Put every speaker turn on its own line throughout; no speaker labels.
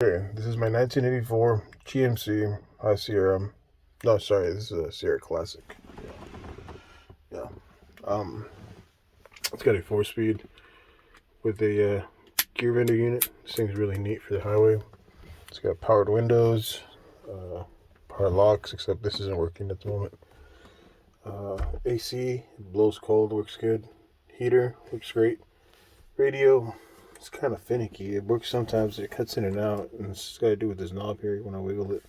Okay, this is my 1984 GMC High Sierra. No, sorry, this is a Sierra Classic. Yeah. Um, it's got a 4-speed with a gear vendor unit. This thing's really neat for the highway. It's got powered windows, power locks, except this isn't working at the moment. AC, blows cold, works good. Heater, works great. Radio, it's kind of finicky. It works sometimes, it cuts in and out, and it's got to do with this knob here when I wiggle it.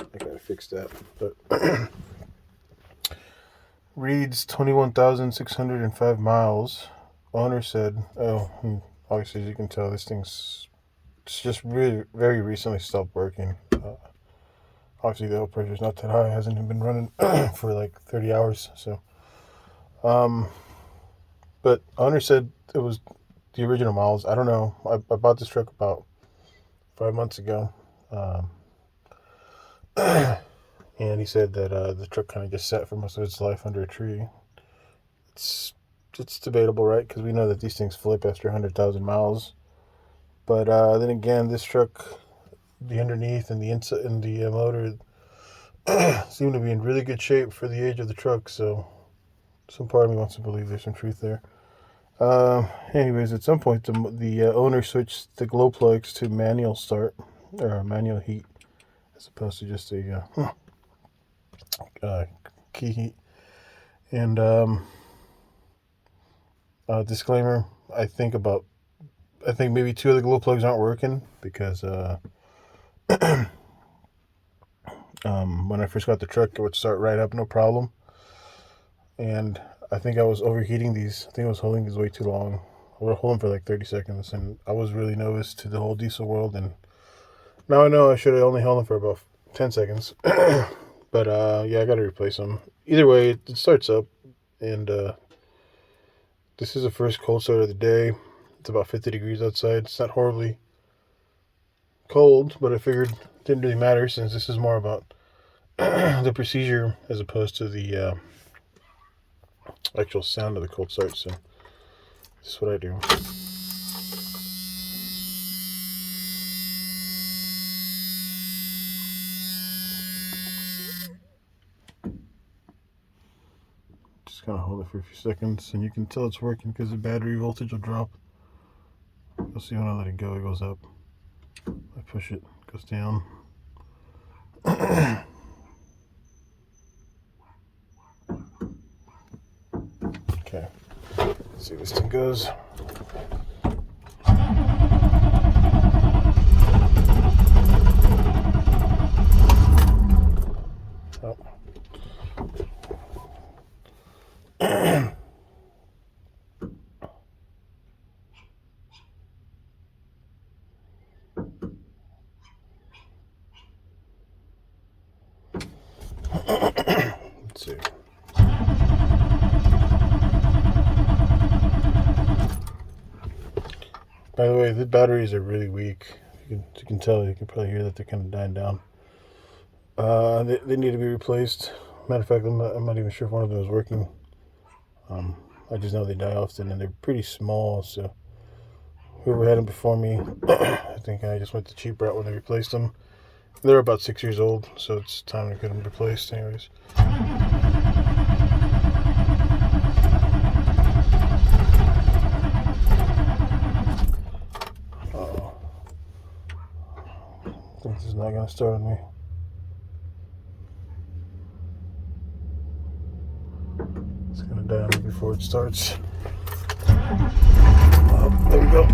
I gotta fix that. But reads 21,605 miles. Owner said, obviously, as you can tell, this thing's just really very recently stopped working. Obviously, the oil pressure's not that high. It hasn't even been running for like 30 hours. So, but owner said it was the original miles. I don't know. I bought this truck about 5 months ago. And he said that the truck kind of just sat for most of its life under a tree. It's debatable, right? Because we know that these things flip after 100,000 miles. But then again, this truck, the underneath and the inside and the motor seem to be in really good shape for the age of the truck. So some part of me wants to believe there's some truth there. Anyways, at some point, the owner switched the glow plugs to manual start or manual heat as opposed to just a key heat. And disclaimer: I think maybe 2 of the glow plugs aren't working because when I first got the truck, it would start right up, no problem. And I think I was overheating these. I think I was holding these way too long. I would hold them for like 30 seconds, and I was really novice to the whole diesel world. And now I know I should have only held them for about 10 seconds. But yeah, I got to replace them. Either way, it starts up, and this is the first cold start of the day. It's about 50 degrees outside. It's not horribly cold, but I figured it didn't really matter since this is more about the procedure as opposed to the actual sound of the cold start. So this is what I do. Just kind of hold it for a few seconds, and you can tell it's working because the battery voltage will drop. You'll see when I let it go, it goes up. I push it, it goes down. Okay, let's see how this thing goes. Oh. Let's see. By the way, the batteries are really weak. You can tell. You can probably hear that they're kind of dying down. They need to be replaced. Matter of fact, I'm not even sure if one of them is working. I just know they die often, and they're pretty small. So whoever had them before me, I think I just went the cheap route when they replaced them. They're about 6 years old, so it's time to get them replaced, anyways. I think this is not going to start with me. It's going to die on me before it starts. Oh, there we go.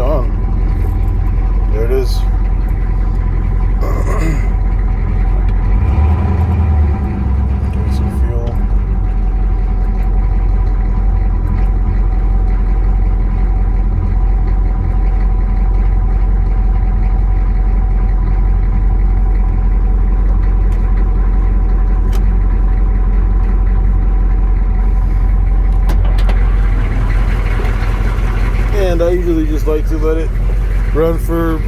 On. There it is. And I usually just like to let it run for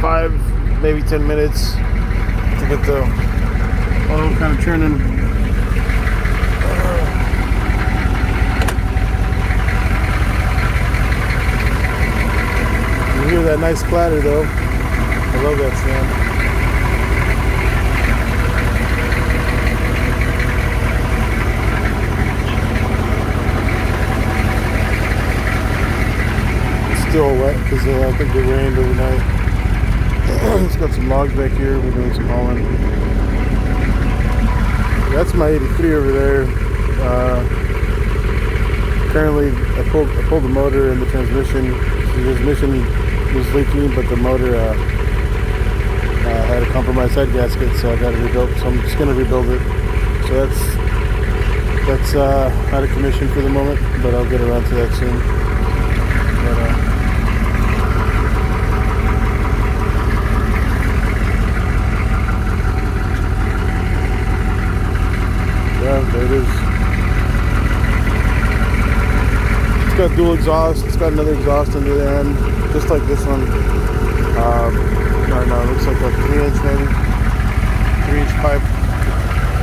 5, maybe 10 minutes to get the oil kind of churning. You hear that nice clatter though. I love that sound. It's still wet because I think it rained overnight. It's got some logs back here. We're doing some hauling. That's my 83 over there. Currently, I pulled the motor and the transmission. The transmission was leaking, but the motor had a compromised head gasket, so I got it rebuilt. So I'm just gonna rebuild it. So that's out of commission for the moment, but I'll get around to that soon. But, yeah, there it is. It's got dual exhaust. It's got another exhaust under the end, just like this one. I don't know, it looks like a 3-inch maybe. 3-inch pipe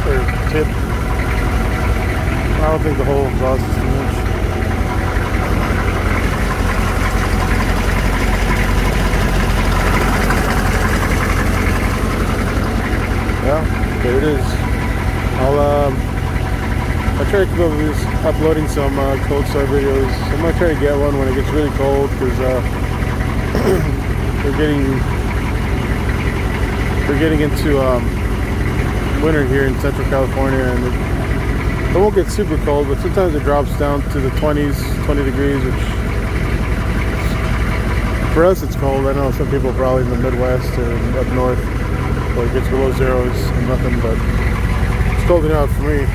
or tip. I don't think the whole exhaust is 3-inch. Yeah, there it is. I try to keep up with uploading some cold start videos. I'm gonna try to get one when it gets really cold because we're getting into winter here in Central California, and it won't get super cold, but sometimes it drops down to the 20 degrees, which for us it's cold. I know some people probably in the Midwest or up north where it gets below zero is nothing, but it's cold enough for me.